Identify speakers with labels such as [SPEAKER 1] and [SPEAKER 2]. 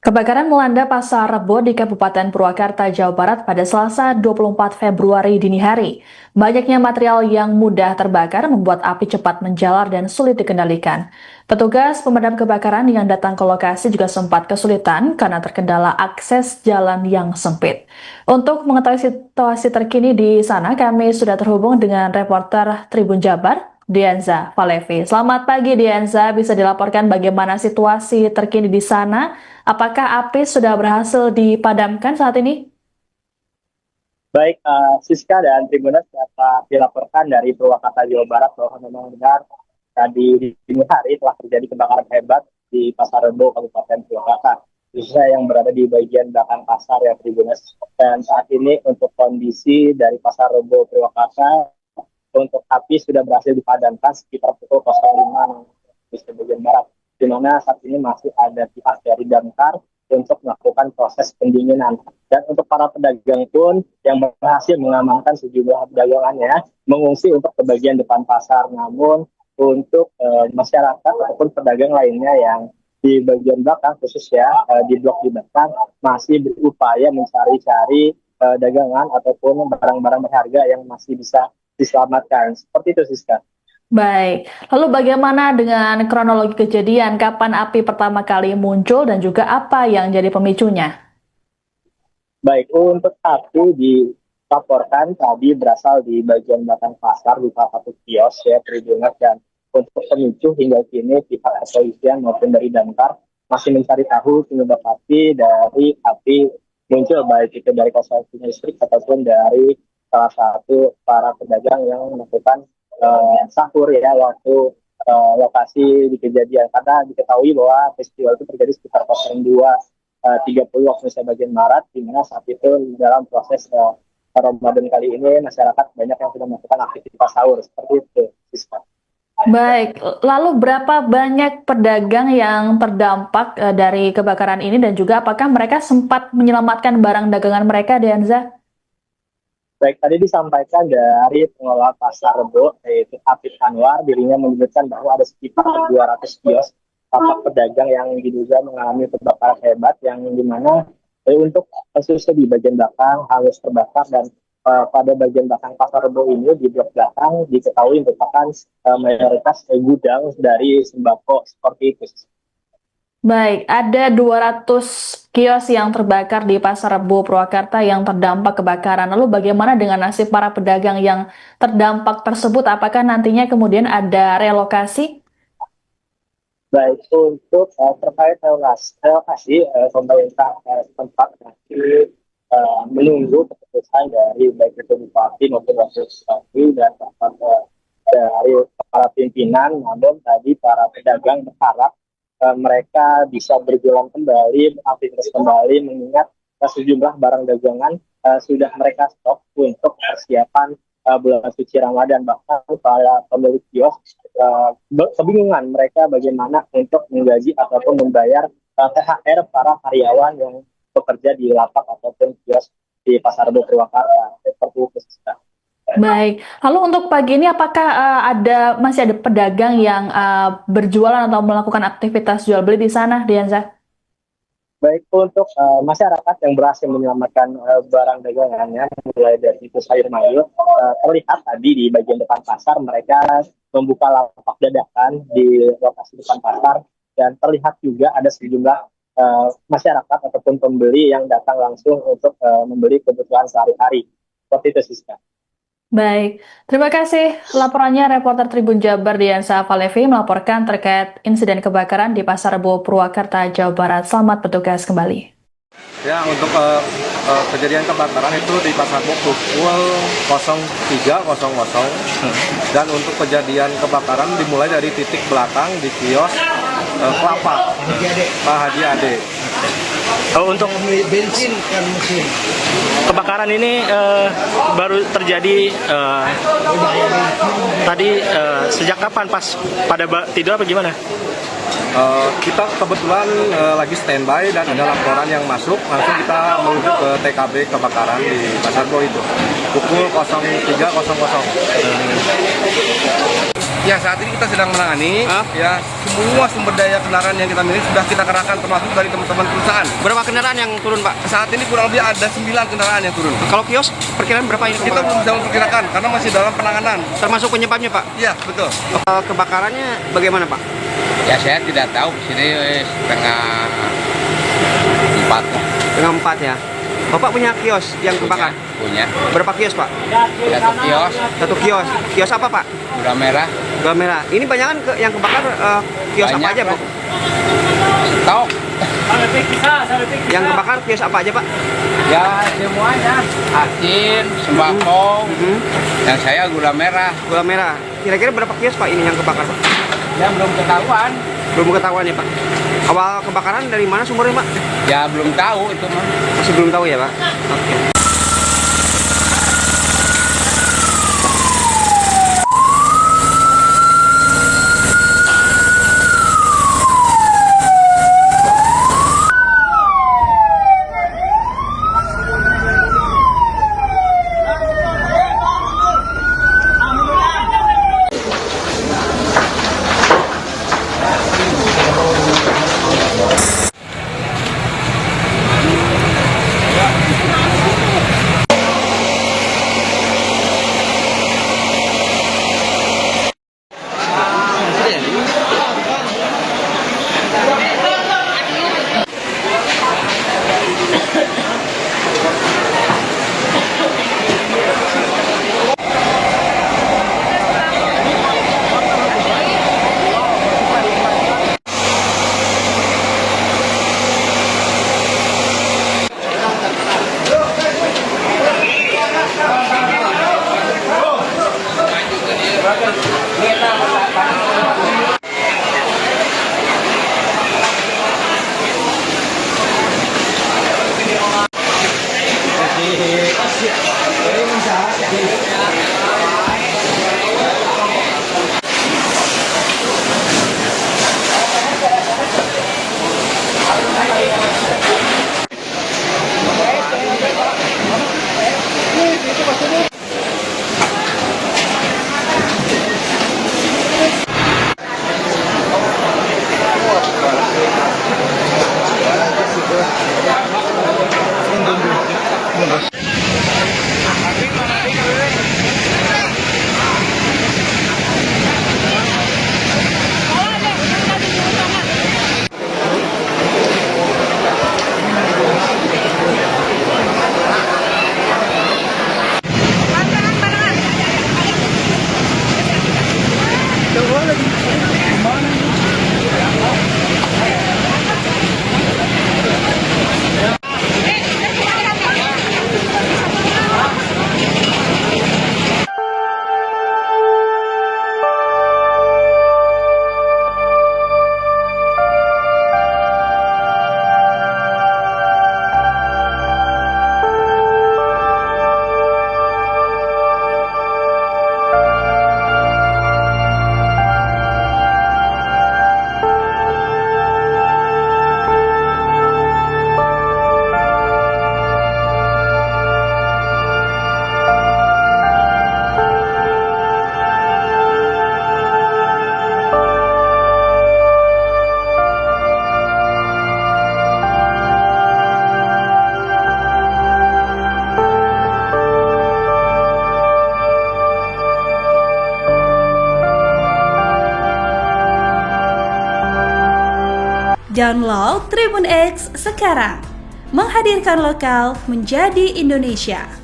[SPEAKER 1] Kebakaran melanda Pasar Rebo di Kabupaten Purwakarta, Jawa Barat pada Selasa 24 Februari dini hari. Banyaknya material yang mudah terbakar membuat api cepat menjalar dan sulit dikendalikan. Petugas pemadam kebakaran yang datang ke lokasi juga sempat kesulitan karena terkendala akses jalan yang sempit. Untuk mengetahui situasi terkini di sana, kami sudah terhubung dengan reporter Tribun Jabar, Dianza Falevi. Selamat pagi Dianza, bisa dilaporkan bagaimana situasi terkini di sana? Apakah api sudah berhasil dipadamkan saat ini?
[SPEAKER 2] Baik, Siska dan Tribunas dapat dilaporkan dari Purwakarta, Jawa Barat bahwa memang benar tadi di dini hari telah terjadi kebakaran hebat di Pasar Rebo, Kabupaten Purwakarta, khususnya yang berada di bagian belakang pasar ya Tribunas. Dan saat ini untuk kondisi dari Pasar Rebo, Purwakarta, untuk api sudah berhasil dipadamkan sekitar pukul 05 di bagian barat, di mana saat ini masih ada pihak dari damkar untuk melakukan proses pendinginan. Dan untuk para pedagang pun yang berhasil mengamankan sejumlah dagangannya mengungsi untuk ke bagian depan pasar. Namun untuk masyarakat ataupun pedagang lainnya yang di bagian belakang khususnya di blok di belakang masih berupaya mencari-cari dagangan ataupun barang-barang berharga yang masih bisa diselamatkan. Seperti itu, Siska.
[SPEAKER 1] Baik, lalu bagaimana dengan kronologi kejadian? Kapan api pertama kali muncul dan juga apa yang jadi pemicunya?
[SPEAKER 2] Baik, untuk api dilaporkan tadi berasal di bagian belakang pasar di salah satu kios ya Tribunas, dan untuk pemicu hingga kini pihak kepolisian maupun dari damkar masih mencari tahu penyebab pasti dari api muncul, baik itu dari korsleting listrik ataupun dari salah satu para pedagang yang melakukan sahur ya waktu lokasi di kejadian, karena diketahui bahwa peristiwa itu terjadi sekitar 02 30 waktu Indonesia bagian Barat, di mana saat itu dalam proses Ramadan kali ini masyarakat banyak yang sudah melakukan aktivitas sahur seperti itu.
[SPEAKER 1] Baik, lalu berapa banyak pedagang yang terdampak dari kebakaran ini dan juga apakah mereka sempat menyelamatkan barang dagangan mereka, Dianza?
[SPEAKER 2] Baik, tadi disampaikan dari pengelola Pasar Rebo, yaitu Afif Anwar, dirinya menyebutkan bahwa ada sekitar 200 kios tapak pedagang yang diduga mengalami kebakaran hebat, yang dimana untuk khususnya di bagian belakang hangus terbakar, dan pada bagian belakang Pasar Rebo ini di blok belakang diketahui merupakan mayoritas gudang dari sembako seperti itu.
[SPEAKER 1] Baik, ada 200 kios yang terbakar di Pasar Rebo Purwakarta yang terdampak kebakaran. Lalu bagaimana dengan nasib para pedagang yang terdampak tersebut? Apakah nantinya kemudian ada relokasi?
[SPEAKER 2] Baik, untuk terkait relokasi, pemerintah setempat masih menunggu keputusan dari baik itu bupati maupun wakil bupati dan dari para pimpinan. Namun tadi para pedagang berharap mereka bisa berjualan kembali, aktivitas kembali, mengingat sejumlah barang dagangan sudah mereka stok untuk persiapan bulan suci Ramadan. Bahkan para pemilik kios kebingungan mereka bagaimana untuk menggaji ataupun membayar THR para karyawan yang bekerja di lapak ataupun kios di Pasar Rebo Purwakarta. Seperti itu.
[SPEAKER 1] Baik, lalu untuk pagi ini apakah masih ada pedagang yang berjualan atau melakukan aktivitas jual beli di sana, Dianza?
[SPEAKER 2] Baik, untuk masyarakat yang berhasil menyelamatkan barang dagangannya, mulai dari itu sayur mayur, terlihat tadi di bagian depan pasar mereka membuka lapak dadakan di lokasi depan pasar, dan terlihat juga ada sejumlah masyarakat ataupun pembeli yang datang langsung untuk membeli kebutuhan sehari-hari. Seperti itu, Siska.
[SPEAKER 1] Baik, terima kasih laporannya reporter Tribun Jabar Diansa Falevi melaporkan terkait insiden kebakaran di Pasar Rebo Purwakarta, Jawa Barat. Selamat bertugas kembali.
[SPEAKER 3] Ya, untuk kejadian kebakaran itu di Pasar Rebo pukul 03.00, dan untuk kejadian kebakaran dimulai dari titik belakang di kios Kelapa Pak Haji Ade.
[SPEAKER 4] Untuk bensin kan mesin. Kebakaran ini baru terjadi tadi sejak kapan, pas pada tidur apa gimana?
[SPEAKER 3] Kita kebetulan lagi standby dan ada laporan yang masuk, langsung kita menuju ke TKB kebakaran di Pasar Rebo itu pukul 03.00. Ya, saat ini kita sedang menangani. Ya, semua sumber daya kendaraan yang kita miliki sudah kita kerahkan, termasuk dari teman-teman perusahaan.
[SPEAKER 4] Berapa kendaraan yang turun, Pak?
[SPEAKER 3] Saat ini kurang lebih ada 9 kendaraan yang turun.
[SPEAKER 4] Kalau kios, perkiraan berapa ini?
[SPEAKER 3] Kita belum bisa memperkirakan karena masih dalam penanganan.
[SPEAKER 4] Termasuk penyebabnya, Pak?
[SPEAKER 3] Iya, betul.
[SPEAKER 4] Kebakarannya bagaimana, Pak?
[SPEAKER 5] Ya saya tidak tahu, sini setengah 4 lah.
[SPEAKER 4] Setengah 4 ya. Bapak punya kios yang kebakar?
[SPEAKER 5] Punya.
[SPEAKER 4] Berapa kios, Pak?
[SPEAKER 5] 1 kios,
[SPEAKER 4] Satu kios. Kios apa, Pak?
[SPEAKER 5] gula merah,
[SPEAKER 4] Gula merah. Ini banyak kan yang kebakar kios apa
[SPEAKER 5] Banyak,
[SPEAKER 4] aja, Bu?
[SPEAKER 5] Pak. Stok.
[SPEAKER 4] Yang kebakar kios apa aja, Pak?
[SPEAKER 5] Ya semuanya. Asin, sembako. Yang saya gula merah.
[SPEAKER 4] Gula merah. Kira-kira berapa kios, Pak, ini yang kebakar, Pak?
[SPEAKER 5] Ya belum ketahuan.
[SPEAKER 4] Belum ketahuan ya, Pak. Awal kebakaran dari mana sumbernya, Pak?
[SPEAKER 5] Ya belum tahu itu mah.
[SPEAKER 4] Masih belum tahu ya, Pak? Oke.
[SPEAKER 6] Download Tribun X sekarang, menghadirkan lokal menjadi Indonesia.